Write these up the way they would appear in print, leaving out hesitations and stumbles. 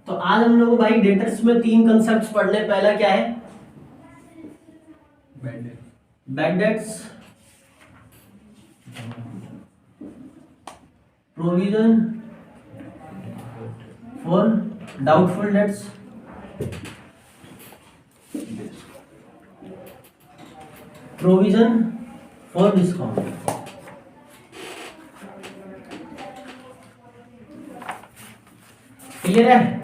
तो आज हम लोग भाई डेटर्स में 3 कंसेप्ट पढ़ने। पहला क्या है? Bad debts, provision for doubtful debts, provision for discount. Clear है?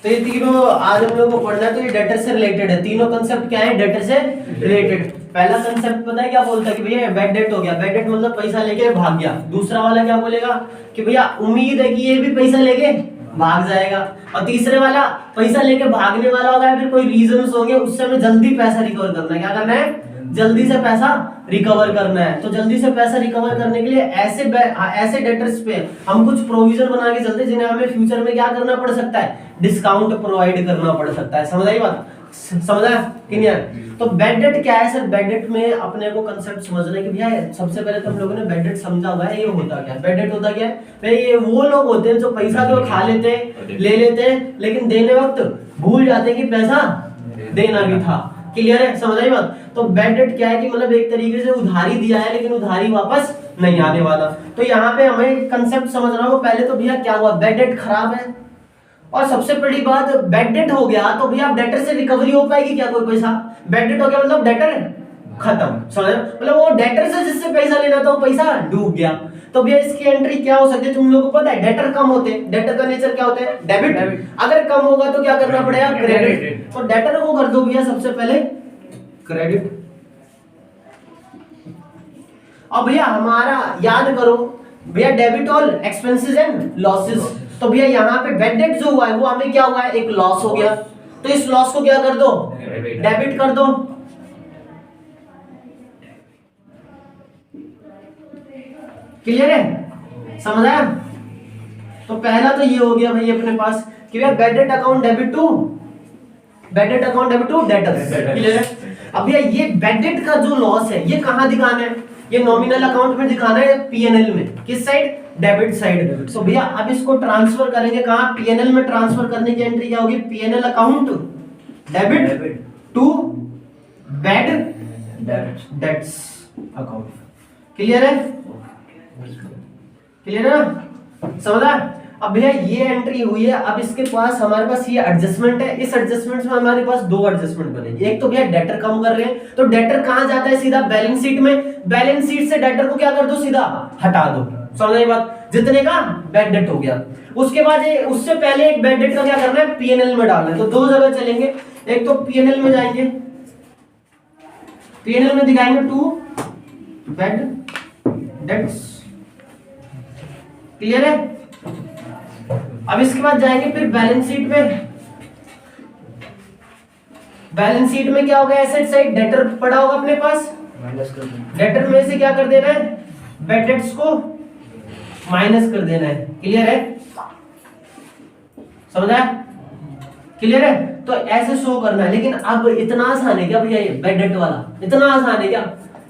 तो ये तीनों आज हम लोग को पढ़ना है। तो ये डेटर से रिलेटेड है। तीनों कंसेप्ट क्या है? डेटर से रिलेटेड। पहला कंसेप्ट पता है क्या बोलता है कि भैया बैड डेट हो गया। बैड डेट मतलब पैसा लेके भाग गया। दूसरा वाला क्या बोलेगा कि भैया उम्मीद है कि ये भी पैसा लेके भाग जाएगा। और तीसरे वाला पैसा लेके भागने वाला होगा, फिर कोई रीजंस होंगे, उससे हमें जल्दी पैसा रिकवर करना है। क्या करना है? जल्दी से पैसा रिकवर करना है। तो जल्दी से पैसा रिकवर करने के लिए ऐसे डेटर्स पे हम कुछ प्रोविजन बना के चलते जिन्हें हमें फ्यूचर में क्या करना पड़ सकता है? डिस्काउंट प्रोवाइड करना पड़ सकता है। समझ आई बात? समझा कि नहीं? तो बैड डेट क्या है सर? बैड डेट में अपने को कंसेप्ट समझना है कि भैया सबसे पहले तो हम लोगों ने बैड डेट समझा हुआ है। ये होता क्या है? बैड डेट होता क्या है? भाई ये वो लोग होते हैं जो पैसा तो खा लेते हैं, ले लेते हैं, लेकिन देने वक्त भूल जाते हैं कि पैसा देना भी था। क्लियर है? समझ आई बात? तो बैड डेट क्या है कि मतलब एक तरीके से उधारी दिया है लेकिन उधारी वापस नहीं आने वाला। तो यहाँ पे हमें कंसेप्ट समझना होगा। पहले तो भैया क्या हुआ? बैड डेट खराब है। और सबसे बड़ी बात, बैड डेट हो गया तो भैया डेटर से रिकवरी हो पाएगी क्या कोई पैसा? बैड डेट हो गया मतलब डेटर खत्म। समझ? मतलब वो डेटर से जिससे पैसा लेना था वो पैसा डूब गया। तो भैया इसकी एंट्री क्या हो सकती है? तुम लोगों को पता है डेटर कम होते हैं। डेटर का नेचर क्या होता है? डेबिट। अगर कम होगा तो क्या करना पड़ेगा? क्रेडिट। तो डेटर को कर दो भैया सबसे पहले क्रेडिट। अब भैया हमारा याद करो भैया debit all expenses and losses. तो भैया यहाँ पे बैड डेट जो हुआ है वो हमें क्या हुआ है? एक लॉस हो गया। तो इस लॉस को क्या कर दो? डेबिट कर दो। क्लियर है? समझ आया? तो पहला तो ये हो गया भाई अपने पास कि भैया bad debt account debit to debtors. Clear है? अब भैया ये बैड डेट का जो लॉस है ये कहां दिखाना है? ये नॉमिनल अकाउंट में दिखाना है, पीएनएल में। किस साइड? Debit side. तो भैया अब इसको ट्रांसफर करेंगे कहां? पीएनएल में। ट्रांसफर करने की एंट्री क्या होगी? PNL account debit to bad debts account. Clear है? क्लियर है ना? समझा? अब भैया ये एंट्री हुई है। अब इसके पास हमारे पास ये एडजस्टमेंट है। इस एडजस्टमेंट में हमारे पास 2 एडजस्टमेंट बनेगी। एक तो भैया डेटर कम कर रहे हैं, तो डेटर कहां जाता है? सीधा बैलेंस शीट में। बैलेंस शीट से डेटर को क्या कर दो? सीधा हटा दो। समझ आई बात? जितने का बैड डेट हो गया। उसके बाद उससे पहले एक बैड डेट का क्या करना है? पीएनएल में डालना है। तो 2 जगह चलेंगे। एक तो पीएनएल में जाएंगे, पीएनएल में दिखाएंगे टू बैड डेट्स। क्लियर है? अब इसके बाद जाएंगे फिर बैलेंस शीट में। बैलेंस शीट में क्या होगा? एसेट साइड डेटर पड़ा होगा अपने पास। डेटर में से क्या कर देना है? बैड डेट्स को माइनस कर देना है। क्लियर है? समझा? क्लियर है? तो ऐसे शो करना है। लेकिन अब इतना आसान है क्या भैया ये बैड डेट वाला? इतना आसान है क्या?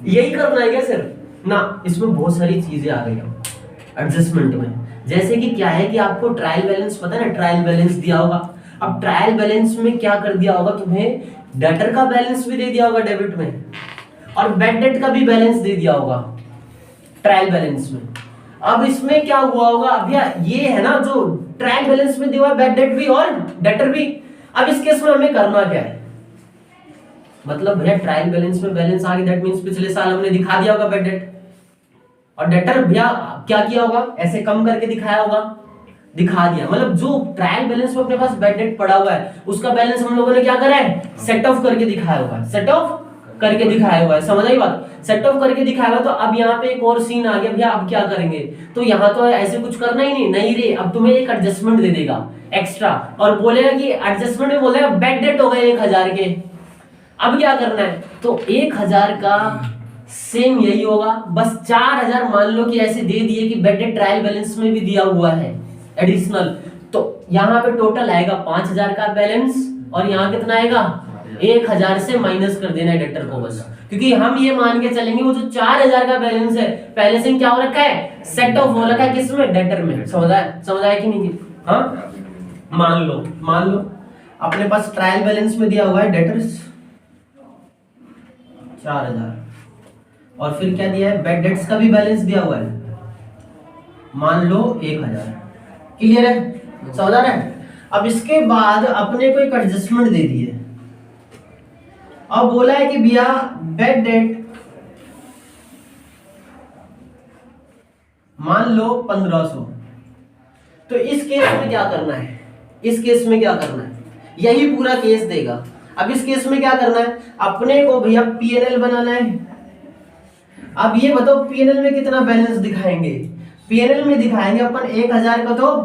यही करना है क्या सिर्फ? ना, इसमें बहुत सारी चीजें आ गई एडजस्टमेंट में। जैसे कि क्या है कि आपको ट्रायल बैलेंस पता है ना? ट्रायल बैलेंस दिया होगा। अब ट्रायल बैलेंस में क्या कर दिया होगा तुम्हें? डेटर का बैलेंस भी दे दिया होगा डेबिट में, और बैड डेट का भी बैलेंस दे दिया होगा ट्रायल बैलेंस में। अब इसमें क्या हुआ होगा? भैया ये है ना जो ट्रायल बैलेंस में दिया हुआ बैड डेट भी और डेटर भी। अब इस केस में हमें करना क्या है? मतलब भैया ट्रायल बैलेंस में बैलेंस आ गया, दैट मींस पिछले साल हमने दिखा दिया होगा बैड डेट। और डेटर भैया क्या किया होगा? ऐसे कम करके दिखाया होगा, दिखा दिया। मतलब जो ट्रायल बैलेंस में अपने पास बैड डेट पड़ा हुआ है उसका बैलेंस हम लोगों ने क्या करा है? सेट ऑफ करके दिखाया हुआ है। सेट ऑफ करके दिखाया हुआ है। समझ आई बात? सेट ऑफ करके दिखाया हुआ। तो अब यहाँ पे एक और सीन आ गया भैया। अब क्या करेंगे? तो यहाँ तो ऐसे कुछ करना ही नहीं रे। अब तुम्हें एक एडजस्टमेंट दे देगा एक्स्ट्रा और बोलेगा कि एडजस्टमेंट में बोलेगा बैड डेट हो गए 1000 के। अब क्या करना है? तो 1000 का सेम यही होगा, बस 4000 मान लो कि ऐसे दे दिए कि बैड डेट ट्रायल बैलेंस में भी दिया हुआ है एडिशनल। तो यहाँ पे टोटल आएगा 5000 का बैलेंस, और यहाँ कितना आएगा? 1000 से माइनस कर देना है डेटर को बस। क्योंकि हम ये मान के चलेंगे वो जो 4000 का बैलेंस है पहले से क्या हो रखा है? सेट ऑफ हो रखा है। किसमें? डेटर में। समझ आया कि नहीं? हाँ मान लो अपने पास ट्रायल बैलेंस में दिया हुआ है डेटर्स 4000 और फिर क्या दिया है, बैड डेट्स का भी बैलेंस दिया हुआ है, मान लो 1000। क्लियर है, समझ आ रहा है। अब इसके बाद अपने को एक एडजस्टमेंट दे दी है, अब बोला है कि भैया बैड डेट मान लो 1500। तो इस केस में क्या करना है, इस केस में क्या करना है, यही पूरा केस देगा। अब इस केस में क्या करना है, अपने को भैया पीएनएल बनाना है। अब ये बताओ पीएनएल में कितना बैलेंस दिखाएंगे, पीएनएल में दिखाएंगे अपन 1000 का तो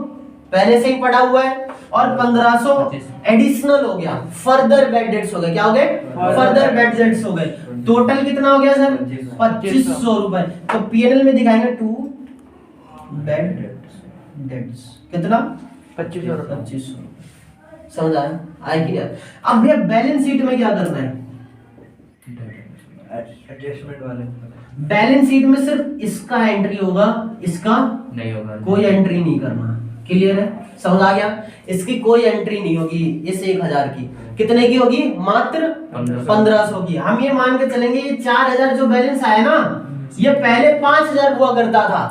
पहले से ही पड़ा हुआ है और 1500 एडिशनल हो गया, फर्दर बैड डेट्स हो गए। क्या हो गए, फर्दर बैड डेट्स हो गए। टोटल कितना हो गया सर, 2500 रुपए। तो पीएनएल में दिखाएंगे 2 बैड डेट्स, कितना 2500। समझ आया, आया कि यार। अब भैया बैलेंस शीट में क्या करना है, एडजस्टमेंट वाले बैलेंस शीट में सिर्फ इसका एंट्री होगा, इसका नहीं होगा, कोई एंट्री नहीं करना। क्लियर है, समझ आ गया। इसकी कोई एंट्री नहीं होगी, इस 1000 की कितने की होगी, मात्र 1500 की। हम ये मान के चलेंगे ये 4000 जो बैलेंस आया ना, ये पहले 5000 हुआ करता था।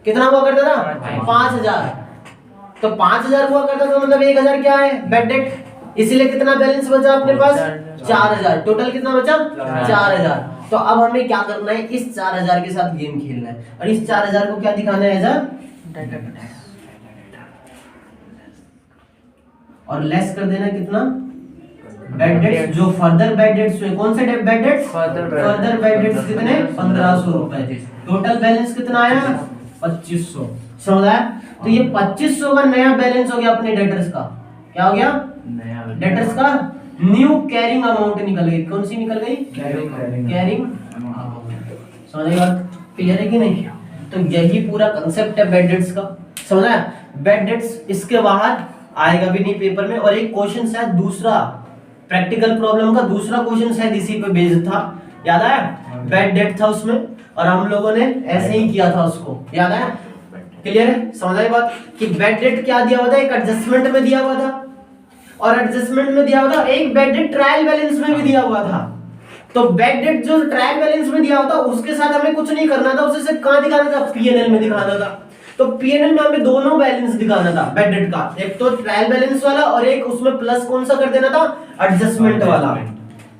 कितना हुआ करता था, 5000। तो 5000 हुआ करता था, मतलब 1000 क्या है, बैड डेट। इसीलिए कितना बैलेंस बचा अपने पास, 4000। टोटल कितना बचा, 4000। तो अब हमें क्या करना है, इस 4000 के साथ गेम खेलना है और इस 4000 को क्या दिखाना है, एज और लेस कर देना कितना, बैड डेट्स जो फर्दर बैड डेट्स हुए। कौन से bad debts, further bad debts कितने, 1500 रुपए। टोटल बैलेंस कितना आया, 2500। समझ आया। तो ये 2500 का नया बैलेंस हो गया अपने डेटर्स का। क्या हो गया, नया डेटर्स का न्यू कैरिंग अमाउंट निकल गई। कौन सी निकल गई, कैरिंग अमाउंट। समझ बात, क्लियर है कि नहीं। तो यही पूरा कंसेप्ट है बैड डेट्स का। समझा, बैड डेट्स इसके बाहर आएगा भी नहीं पेपर में। और एक क्वेश्चन शायद दूसरा प्रैक्टिकल प्रॉब्लम का दूसरा क्वेश्चन शायद इसी पे बेस्ड था, याद आया, बैड डेट था उसमें और हम लोगों ने ऐसे ही किया था उसको, याद आया। क्लियर है, समझ आई बात कि बैड डेट क्या दिया हुआ था, एक एडजस्टमेंट में दिया हुआ था और एडजस्टमेंट में दिया हुआ था, एक बैड डेट ट्रायल बैलेंस में भी दिया हुआ था। तो बैड डेट जो ट्रायल बैलेंस में दिया हुआ था उसके साथ हमें कुछ नहीं करना था, उसे सिर्फ कहां दिखाना था, पीएनएल में दिखाना था। तो पीएनएल में हमें दोनों बैलेंस दिखाना था बैड डेट का, एक तो ट्रायल बैलेंस वाला और एक उसमें प्लस कौन सा कर देना था, एडजस्टमेंट वाला।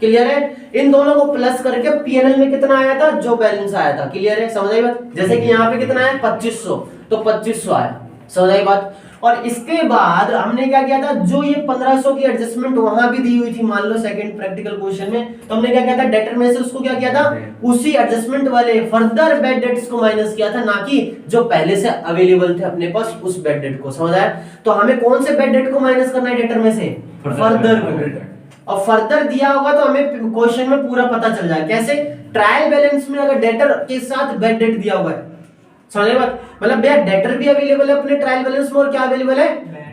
क्लियर है, इन दोनों को प्लस करके पीएनएल में कितना आया था, जो बैलेंस आया था। क्लियर है, समझ आई बात। जैसे कि यहाँ पे कितना है 2500, तो 2500 आया। समझ आई बात। और इसके बाद हमने क्या किया था, जो ये 1500 की एडजस्टमेंट वहां भी दी हुई थी, मान लो सेकंड प्रैक्टिकल क्वेश्चन में, तो हमने क्या किया था, डेटर में से उसको क्या किया था, उसी एडजस्टमेंट वाले फर्दर बैड डेट्स को माइनस किया था, ना कि जो पहले से अवेलेबल थे अपने पास उस बैड डेट को। समझ आया। तो हमें कौन से बैड डेट को माइनस करना है डेटर में से, फर्दर को। और फर्दर दिया होगा तो हमें क्वेश्चन में पूरा पता चल जाए कैसे, ट्रायल बैलेंस में अगर डेटर के साथ बैड डेट दिया हुआ है, समझ बात, मतलब भैया डेटर भी अवेलेबल है अपने ट्रायल बैलेंस में और क्या अवेलेबल है,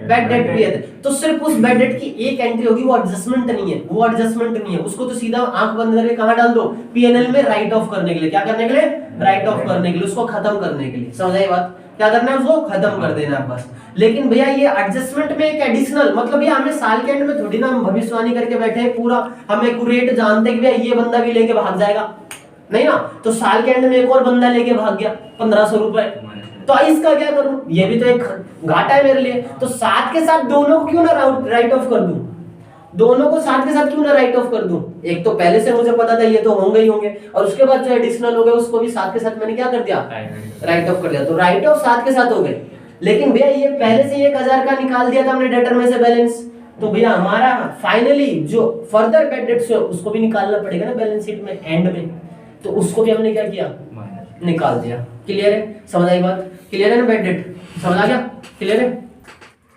बैड डेट भी है। तो सिर्फ उस बैड डेट की एक एंट्री होगी, वो एडजस्टमेंट नहीं है, वो एडजस्टमेंट नहीं है, उसको तो सीधा आंख बंद करके कहां डाल दो, पीएनएल में राइट ऑफ करने के लिए। क्या करने के लिए, राइट ऑफ करने के लिए, उसको खत्म करने के लिए। समझ आई बात, क्या करना है, उसको खत्म कर देना है बस। लेकिन भैया ये एडजस्टमेंट में एक एडिशनल, मतलब भैया हमें साल के एंड में थोड़ी ना हम भविष्यवाणी करके बैठे हैं, पूरा हम एक्यूरेट जानते हैं कि भैया ये बंदा भी लेके भाग जाएगा, नहीं ना। तो साल के एंड में एक और बंदा लेके भाग गया 1500 रुपए, तो इसका क्या करूं, ये भी तो एक घाटा है मेरे लिए। तो साथ के साथ दोनों को क्यों ना राइट ऑफ कर दूं, दोनों को साथ के साथ क्यों ना राइट ऑफ कर दूं। एक तो पहले से मुझे पता था ये तो होंगे ही होंगे, और उसके बाद जो एडिशनल हो गए उसको भी साथ के साथ मैंने क्या कर दिया, राइट ऑफ कर दिया। तो राइट ऑफ साथ के साथ हो गए। लेकिन भैया ये पहले से 1000 का निकाल दिया था हमने डेटर में से बैलेंस, तो भैया हमारा फाइनली जो फर्दर बैड डेट्स है उसको भी निकालना पड़ेगा ना बैलेंस शीट में एंड में, तो उसको भी हमने क्या किया, निकाल दिया। क्लियर है, समझ आई बात, क्लियर है ना, बैड डेट समझ आ गया, क्लियर है।